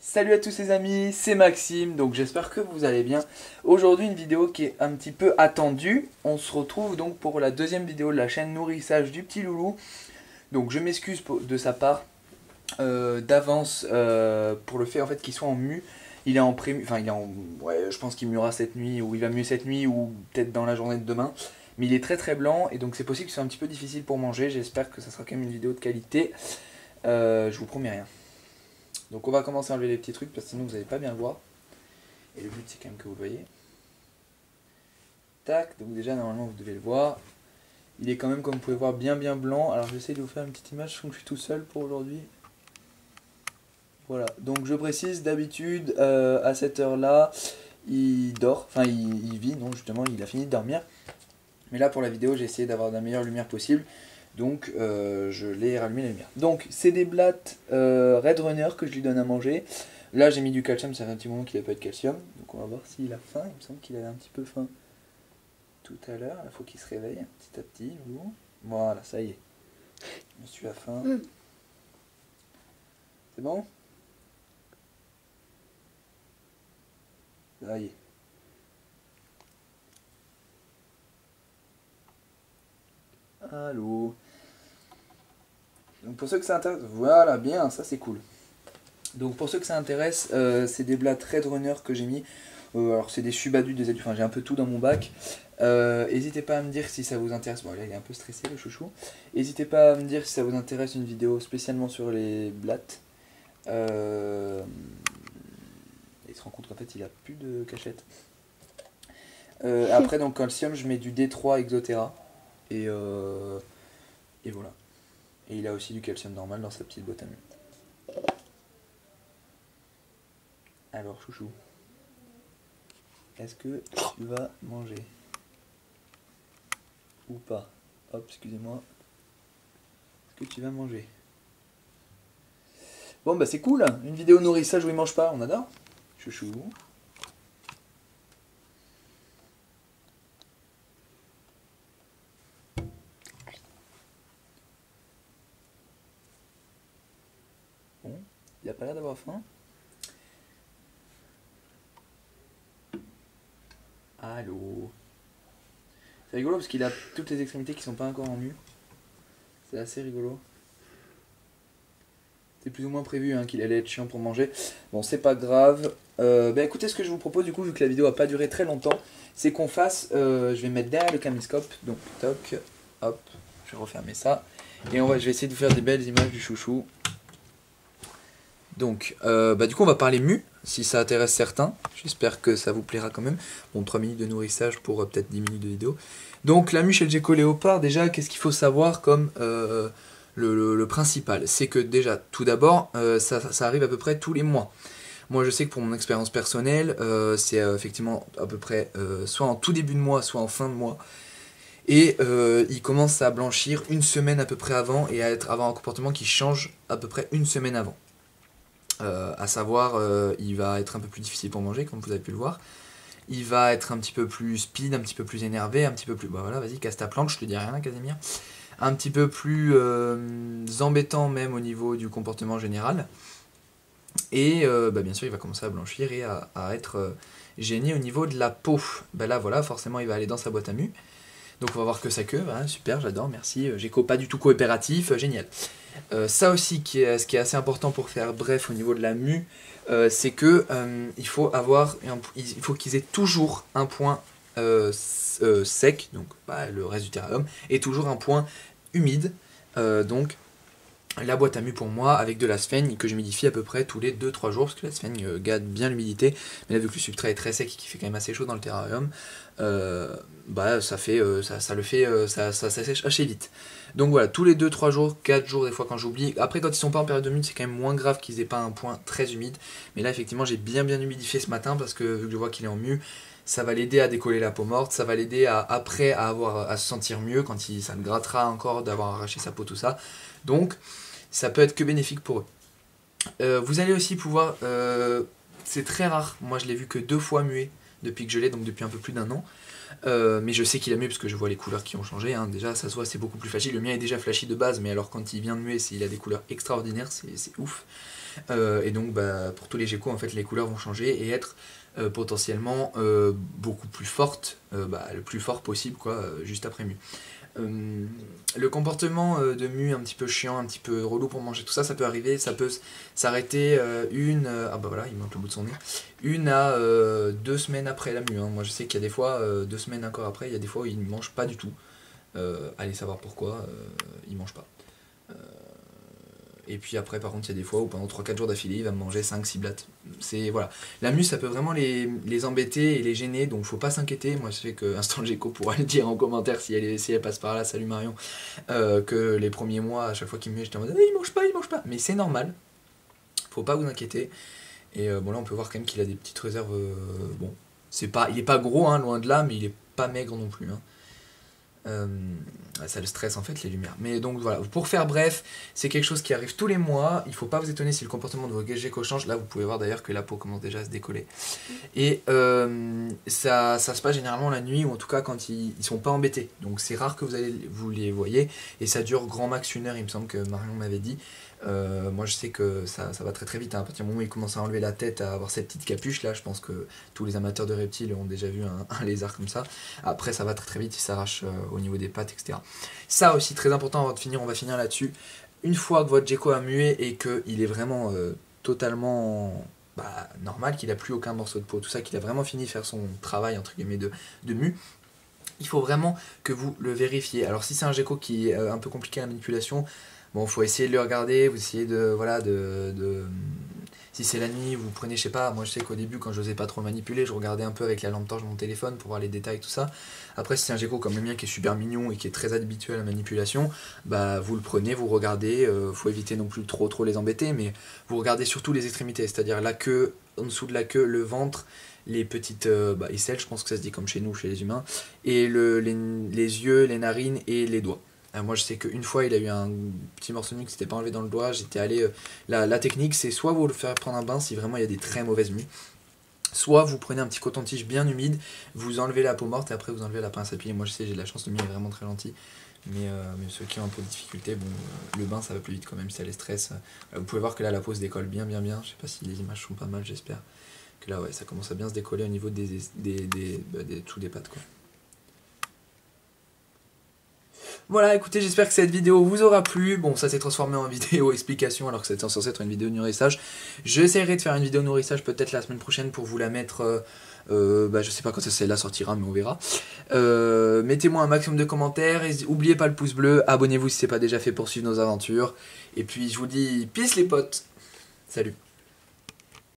Salut à tous les amis, c'est Maxime, donc j'espère que vous allez bien. Aujourd'hui une vidéo qui est un petit peu attendue. On se retrouve donc pour la deuxième vidéo de la chaîne nourrissage du petit loulou. Donc je m'excuse de sa part d'avance pour le fait en fait qu'il soit en mue. Il est en prému, enfin il est en, ouais, je pense qu'il muera cette nuit ou il va muer cette nuit ou peut-être dans la journée de demain. Mais il est très très blanc et donc c'est possible que ce soit un petit peu difficile pour manger. J'espère que ça sera quand même une vidéo de qualité. Je vous promets rien. Donc on va commencer à enlever les petits trucs parce que sinon vous n'allez pas bien le voir. Et le but c'est quand même que vous le voyez. Tac, donc déjà normalement vous devez le voir. Il est quand même comme vous pouvez voir bien blanc. Alors j'essaie de vous faire une petite image, je sens que je suis tout seul pour aujourd'hui. Voilà, donc je précise d'habitude à cette heure là il dort, enfin il vit, non justement il a fini de dormir. Mais là pour la vidéo j'ai essayé d'avoir la meilleure lumière possible. Donc je l'ai rallumé la lumière. Donc c'est des blattes Red Runner que je lui donne à manger. Là j'ai mis du calcium, ça fait un petit moment qu'il n'a pas de calcium. Donc on va voir s'il a faim. Il me semble qu'il avait un petit peu faim tout à l'heure. Il faut qu'il se réveille petit à petit. Voilà, ça y est. Monsieur a faim. C'est bon? Ça y est. Allô. Donc pour ceux que ça intéresse, voilà, bien, ça c'est cool. Donc pour ceux que ça intéresse, c'est des blattes Red Runner que j'ai mis. Alors c'est des subadultes, des adultes, enfin j'ai un peu tout dans mon bac. N'hésitez pas à me dire si ça vous intéresse. Bon là il est un peu stressé le chouchou. N'hésitez pas à me dire si ça vous intéresse une vidéo spécialement sur les blattes. Il se rend compte qu'en fait il a plus de cachette. Après donc calcium je mets du D3 Exotera. Et voilà. Et il a aussi du calcium normal dans sa petite boîte à mû. Alors chouchou, est-ce que tu vas manger ou pas? Hop, excusez-moi. Est-ce que tu vas manger? Bon bah c'est cool, une vidéo nourrissage où il mange pas, on adore. Chouchou. Bon, il a pas l'air d'avoir faim. Allô. C'est rigolo parce qu'il a toutes les extrémités qui sont pas encore en mue. C'est assez rigolo. C'est plus ou moins prévu hein, qu'il allait être chiant pour manger. Bon, c'est pas grave. Bah écoutez, ce que je vous propose du coup, vu que la vidéo a pas duré très longtemps, c'est qu'on fasse, je vais mettre derrière le caméscope, donc toc, hop, je vais refermer ça. Et je vais essayer de vous faire des belles images du chouchou. Donc, du coup on va parler mue, si ça intéresse certains. J'espère que ça vous plaira quand même. Bon, 3 minutes de nourrissage pour peut-être 10 minutes de vidéo. Donc la mue chez le gecko léopard, déjà, qu'est-ce qu'il faut savoir comme le principal? C'est que déjà, tout d'abord, ça arrive à peu près tous les mois. Moi je sais que pour mon expérience personnelle, c'est effectivement à peu près soit en tout début de mois, soit en fin de mois. Et il commence à blanchir une semaine à peu près avant et à avoir un comportement qui change à peu près une semaine avant. À savoir, il va être un peu plus difficile pour manger, comme vous avez pu le voir. Il va être un petit peu plus speed, un petit peu plus énervé, un petit peu plus... Bah voilà, vas-y, casse ta planche, je te dis rien, Casimir. Un petit peu plus embêtant même au niveau du comportement général. Et bien sûr, il va commencer à blanchir et à être gêné au niveau de la peau. Là, voilà, forcément, il va aller dans sa boîte à mue. Donc on va voir que sa queue, voilà, super, j'adore, merci. Gecko pas du tout coopératif, génial. Ça aussi, ce qui est assez important pour faire bref au niveau de la mue, c'est que il faut qu'ils aient toujours un point sec, donc le reste du terrarium, et toujours un point humide. Donc la boîte à mue pour moi avec de la sphaigne que je modifie à peu près tous les 2-3 jours parce que la sphaigne garde bien l'humidité, mais là vu que le substrat est très sec et qu'il fait quand même assez chaud dans le terrarium, ça sèche assez vite. Donc voilà, tous les 2-3 jours, 4 jours des fois quand j'oublie. Après quand ils sont pas en période humide, c'est quand même moins grave qu'ils aient pas un point très humide. Mais là effectivement j'ai bien humidifié ce matin parce que vu que je vois qu'il est en mue, ça va l'aider à décoller la peau morte, ça va l'aider après à se sentir mieux quand ça le grattera encore d'avoir arraché sa peau, tout ça. Donc ça peut être que bénéfique pour eux. Vous allez aussi pouvoir, c'est très rare, moi je l'ai vu que 2 fois muet depuis que je l'ai, donc depuis un peu plus d'1 an. Mais je sais qu'il a mué parce que je vois les couleurs qui ont changé, hein. Déjà ça se voit, c'est beaucoup plus flashy. Le mien est déjà flashy de base, mais alors quand il vient de muer, il a des couleurs extraordinaires, c'est ouf. Et donc bah, pour tous les geckos en fait les couleurs vont changer et être potentiellement beaucoup plus fortes, le plus fort possible quoi, juste après mu. Le comportement de mu un petit peu chiant, un petit peu relou pour manger, tout ça, ça peut arriver, ça peut s'arrêter ah bah voilà, il manque le bout de son nez, 2 semaines après la mu, hein. Moi je sais qu'il y a des fois, 2 semaines encore après, il y a des fois où il ne mange pas du tout. Allez savoir pourquoi, il mange pas. Et puis après par contre il y a des fois où pendant 3-4 jours d'affilée il va me manger 5-6 blattes. C'est voilà. La mue ça peut vraiment les embêter et les gêner, donc faut pas s'inquiéter. Moi je sais que Instant Gecko pourra le dire en commentaire si elle passe par là, salut Marion, que les premiers mois à chaque fois qu'il me met j'étais en mode il mange pas, mais c'est normal, faut pas vous inquiéter. Et bon là on peut voir quand même qu'il a des petites réserves, bon il est pas gros hein, loin de là, mais il est pas maigre non plus hein. Ça le stresse en fait les lumières. Mais donc voilà, pour faire bref, c'est quelque chose qui arrive tous les mois. Il faut pas vous étonner si le comportement de vos geckos change. Là vous pouvez voir d'ailleurs que la peau commence déjà à se décoller. Et ça se passe généralement la nuit, ou en tout cas quand ils sont pas embêtés. Donc c'est rare que vous les voyez. Et ça dure grand max 1 heure, il me semble que Marion m'avait dit. Moi je sais que ça va très très vite, hein. À partir du moment où il commence à enlever la tête, à avoir cette petite capuche là, je pense que tous les amateurs de reptiles ont déjà vu un lézard comme ça. Après ça va très très vite, il s'arrache au niveau des pattes, etc. Ça aussi très important avant de finir, on va finir là-dessus. Une fois que votre gecko a mué et qu'il est vraiment totalement normal, qu'il a plus aucun morceau de peau, tout ça, qu'il a vraiment fini de faire son travail entre guillemets de mue, il faut vraiment que vous le vérifiez. Alors si c'est un gecko qui est un peu compliqué à la manipulation, bon, faut essayer de le regarder, vous essayez de, voilà, si c'est la nuit, vous prenez, je sais pas, moi je sais qu'au début, quand je n'osais pas trop le manipuler, je regardais un peu avec la lampe torche de mon téléphone pour voir les détails, tout ça. Après, si c'est un gecko comme le mien qui est super mignon et qui est très habitué à la manipulation, bah vous le prenez, vous regardez, faut éviter non plus trop les embêter, mais vous regardez surtout les extrémités, c'est-à-dire la queue, en dessous de la queue, le ventre, les petites aisselles, je pense que ça se dit comme chez nous, chez les humains, et les yeux, les narines et les doigts. Moi je sais qu'une fois il a eu un petit morceau de nuque qui s'était pas enlevé dans le doigt, j'étais allé... la technique c'est soit vous le faire prendre un bain si vraiment il y a des très mauvaises mues, soit vous prenez un petit coton-tige bien humide, vous enlevez la peau morte et après vous enlevez la pince à pied. Moi je sais, j'ai de la chance, le mien est vraiment très gentil. Mais ceux qui ont un peu de difficulté, bon, le bain ça va plus vite quand même si ça les stresse. Vous pouvez voir que là la peau se décolle bien. Je sais pas si les images sont pas mal, j'espère. Que là ouais, ça commence à bien se décoller au niveau des dessous des pattes quoi. Voilà, écoutez, j'espère que cette vidéo vous aura plu. Bon, ça s'est transformé en vidéo explication alors que c'était censé être une vidéo nourrissage. J'essaierai de faire une vidéo nourrissage peut-être la semaine prochaine pour vous la mettre... je sais pas quand celle-là sortira, mais on verra. Mettez-moi un maximum de commentaires. Et n'oubliez pas le pouce bleu. Abonnez-vous si ce n'est pas déjà fait pour suivre nos aventures. Et puis, je vous dis peace les potes. Salut.